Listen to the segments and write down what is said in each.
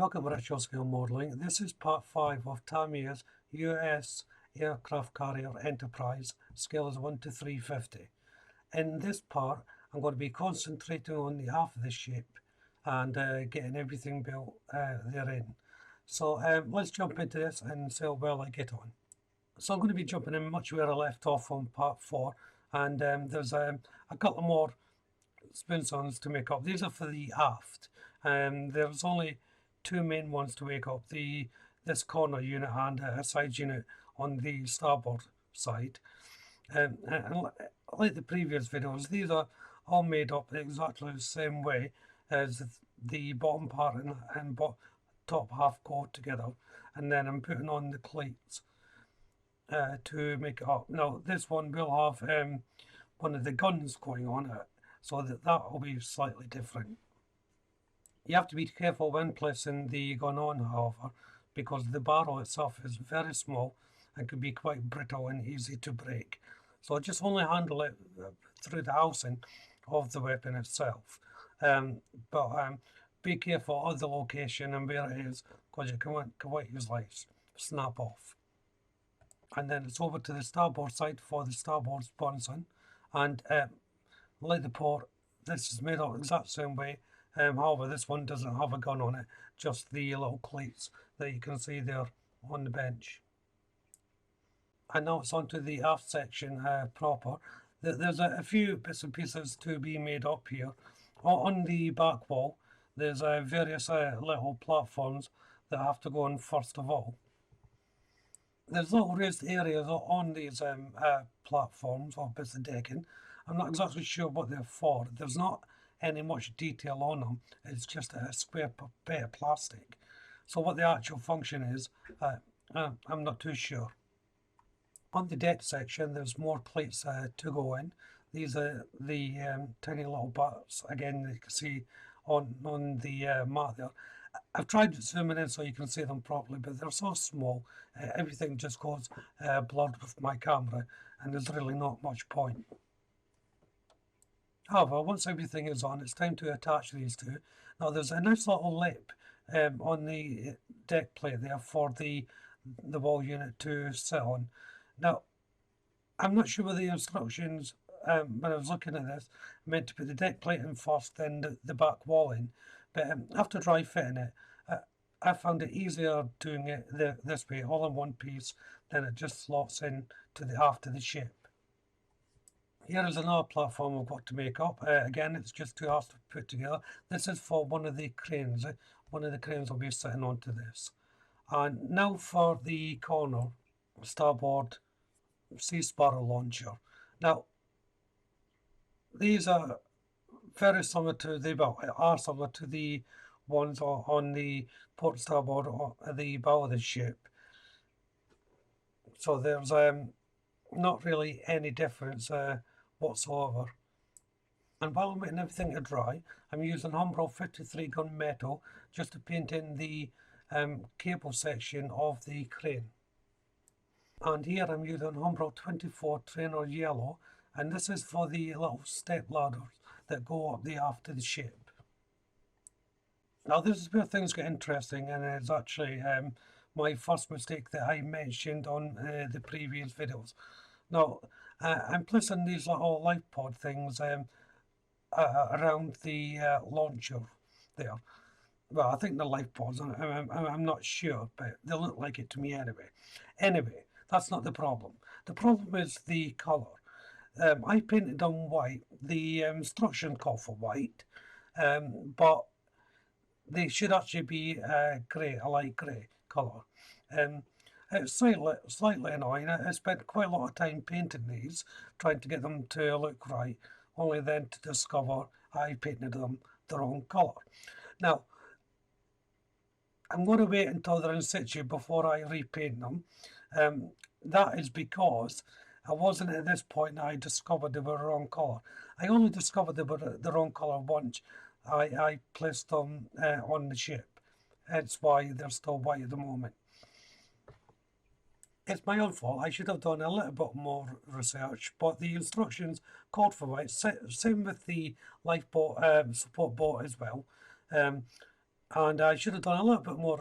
Welcome to Retro Scale Modelling. This is part 5 of Tamiya's US Aircraft Carrier Enterprise. Scale is 1 to 350. In this part, I'm going to be concentrating on the half of the ship and getting everything built therein. So let's jump into this and see how well I get on. So I'm going to be jumping in much where I left off on part 4, and there's a couple more sponsons to make up. These are for the aft. There's only two main ones to make up, this corner unit and a side unit on the starboard side. And like the previous videos, these are all made up exactly the same way as the bottom part and top half go together, and then I'm putting on the cleats to make it up. Now this one will have one of the guns going on it, so that will be slightly different. You have to be careful when placing the gun on, however, because the barrel itself is very small and can be quite brittle and easy to break. So just only handle it through the housing of the weapon itself. But be careful of the location and where it is, because you can quite easily snap off. And then it's over to the starboard side for the starboard sponson. And like the port, this is made up the exact same way. However, this one doesn't have a gun on it, just the little cleats that you can see there on the bench. And now it's onto the aft section proper. There's a few bits and pieces to be made up here. On the back wall, there's various little platforms that have to go on first of all. There's little raised areas on these platforms or bits of decking. I'm not exactly sure what they're for. There's not any much detail on them. It's just a square bit of plastic. So what the actual function is, I'm not too sure. On the deck section, there's more cleats to go in. These are the tiny little butts, again, you can see on the mat there. I've tried zooming in so you can see them properly, but they're so small, everything just goes blurred with my camera, and there's really not much point. However, once everything is on, it's time to attach these two. Now there's a nice little lip on the deck plate there for the wall unit to sit on. Now, I'm not sure what the instructions, when I was looking at this, meant to put the deck plate in first, then the back wall in. But after dry fitting it, I found it easier doing it this way, all in one piece, then it just slots in to the aft of the ship. Here is another platform I've got to make up. Again, it's just too hard to put together. This is for one of the cranes. One of the cranes will be sitting onto this. And now for the corner starboard Sea Sparrow launcher. Now, these are very similar to the ones on the port starboard or the bow of the ship. So there's not really any difference whatsoever. And while I'm waiting everything to dry, I'm using Umbro 53 gun metal just to paint in the cable section of the crane. And here I'm using Umbro 24 trainer yellow, and this is for the little step ladders that go up the aft of the ship. Now this is where things get interesting, and it's actually my first mistake that I mentioned on the previous videos. Now, I'm placing these little life pod things around the launcher there. Well, I think they're life pods. I'm not sure, but they look like it to me anyway. Anyway, that's not the problem. The problem is the colour. I painted them white. The instructions call for white, but they should actually be grey, a light grey colour. It's slightly annoying. I spent quite a lot of time painting these, trying to get them to look right, only then to discover I painted them the wrong colour. Now, I'm going to wait until they're in situ before I repaint them. That is because I wasn't at this point that I discovered they were the wrong colour. I only discovered they were the wrong colour once I placed them on the ship. That's why they're still white at the moment. It's my own fault. I should have done a little bit more research, but the instructions called for white. Same with the lifeboat support boat as well. And I should have done a little bit more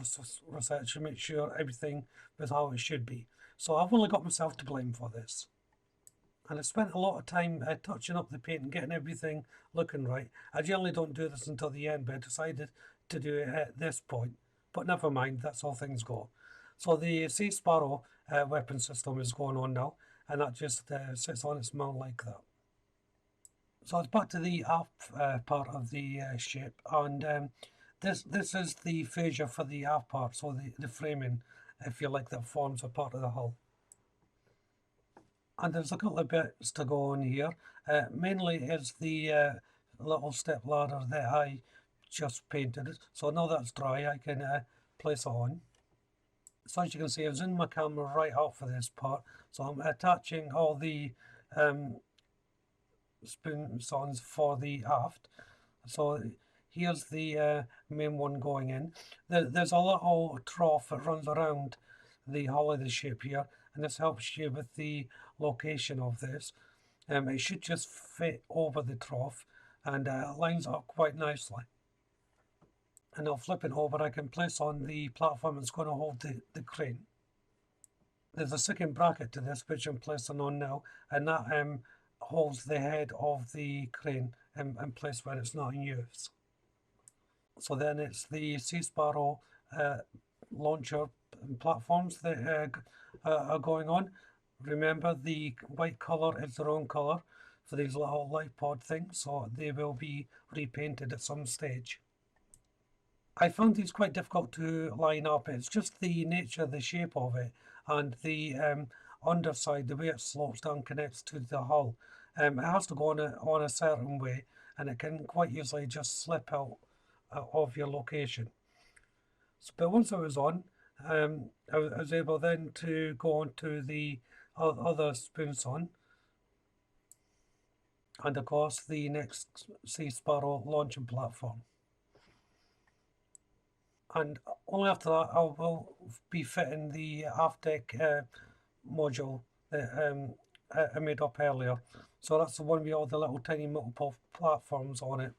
research to make sure everything was how it should be. So I've only got myself to blame for this. And I spent a lot of time touching up the paint and getting everything looking right. I generally don't do this until the end, but I decided to do it at this point. But never mind, that's how things go. So the Sea Sparrow weapon system is going on now, and that just sits on its mount like that. So it's back to the aft part of the ship, and this is the fascia for the aft part, so the framing, if you like, that forms a part of the hull. And there's a couple of bits to go on here. Mainly is the little step ladder that I just painted. So now that's dry, I can place it on. So as you can see, I've zoomed my camera right out for this part. So I'm attaching all the sponsons for the aft. So here's the main one going in. There's a little trough that runs around the hull of the ship here, and this helps you with the location of this. It should just fit over the trough, and lines up quite nicely. And I'll flip it over. I can place on the platform that's going to hold the crane. There's a second bracket to this, which I'm placing on now, and that holds the head of the crane in place when it's not in use. So then it's the Sea Sparrow launcher platforms that are going on. Remember, the white colour is the wrong colour for these little light pod things, so they will be repainted at some stage. I found these quite difficult to line up. It's just the nature, the shape of it, and the underside, the way it slopes down, connects to the hull. It has to go on a certain way, and it can quite easily just slip out of your location. So, but once I was on, I was able then to go on to the other sponson, and of course the next Sea Sparrow launching platform. And only after that I will be fitting the aft deck module that I made up earlier. So that's the one with all the little tiny multiple platforms on it.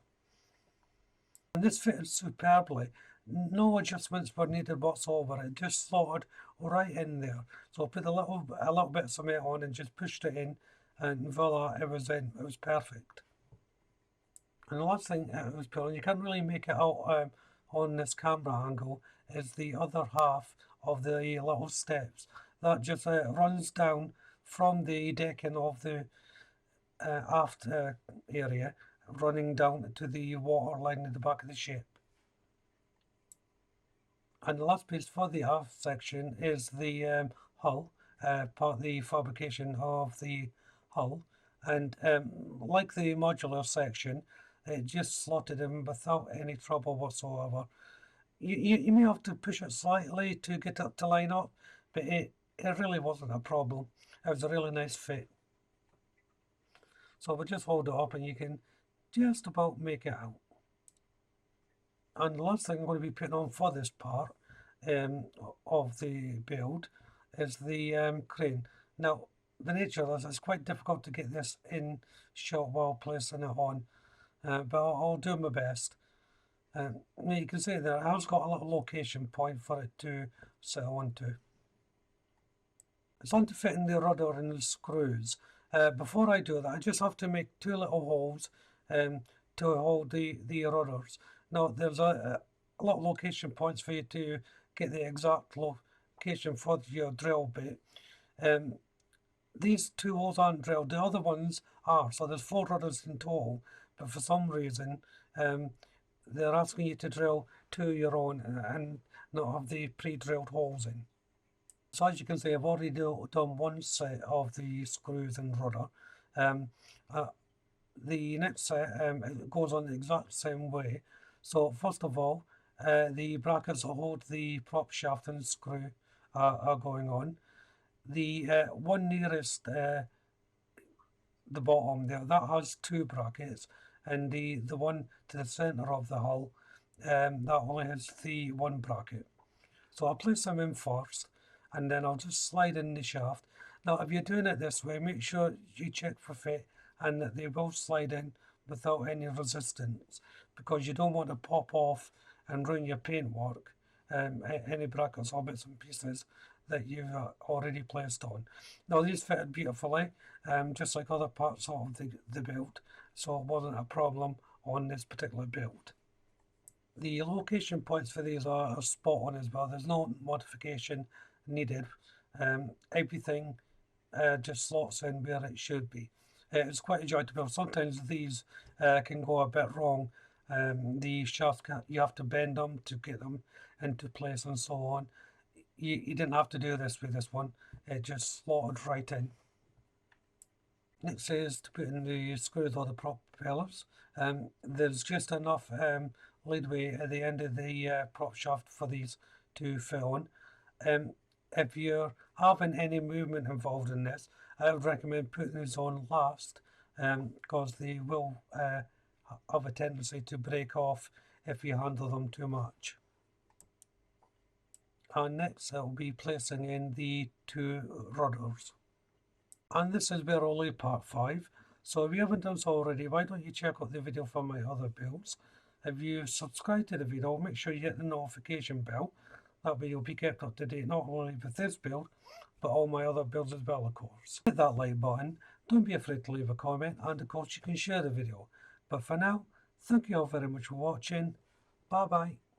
And this fitted superbly. No adjustments were needed whatsoever. It just slotted right in there. So I put a little bit of cement on and just pushed it in, and voila, it was in. It was perfect. And the last thing it was put on, you can't really make it out on this camera angle, is the other half of the little steps that just runs down from the decking of the aft area, running down to the water line at the back of the ship. And the last piece for the aft section is the hull, part of the fabrication of the hull. And like the modular section, it just slotted in without any trouble whatsoever. You may have to push it slightly to get it to line up, but it really wasn't a problem. It was a really nice fit. So we'll just hold it up and you can just about make it out. And the last thing I'm going to be putting on for this part of the build is the crane. Now, the nature of this, it's quite difficult to get this in shot while placing it on, but I'll do my best. You can see there, it has got a little location point for it to sit onto. It's on to fitting the rudder and the screws. Before I do that, I just have to make two little holes to hold the rudders. Now, there's a lot of location points for you to get the exact location for your drill bit. These two holes aren't drilled, the other ones are, so there's 4 rudders in total, but for some reason they're asking you to drill 2 your own and not have the pre-drilled holes in. So as you can see, I've already done one set of the screws and rudder. The next set goes on the exact same way. So first of all, the brackets that hold the prop shaft and screw are going on. The one nearest the bottom there, that has 2 brackets, and the one to the centre of the hull, that only has the 1 bracket. So I'll place them in first, and then I'll just slide in the shaft. Now if you're doing it this way, make sure you check for fit and that they will slide in without any resistance, because you don't want to pop off and ruin your paintwork, any brackets or bits and pieces that you've already placed on. Now these fitted beautifully, just like other parts of the build, so it wasn't a problem on this particular build. The location points for these are spot on as well. There's no modification needed. Everything just slots in where it should be. It's quite a joy to build. Sometimes these can go a bit wrong. The shafts, you have to bend them to get them into place and so on. You didn't have to do this with this one. It just slotted right in. Next is to put in the screws or the propellers. There's just enough leadway at the end of the prop shaft for these to fit on. If you're having any movement involved in this, I would recommend putting these on last, because they will have a tendency to break off if you handle them too much. And next I'll be placing in the 2 rudders. And this is where I'll leave part 5. So if you haven't done so already, why don't you check out the video for my other builds. If you subscribe to the video, make sure you hit the notification bell. That way you'll be kept up to date not only with this build, but all my other builds as well, of course. Hit that like button, don't be afraid to leave a comment, and of course you can share the video. But for now, thank you all very much for watching. Bye bye.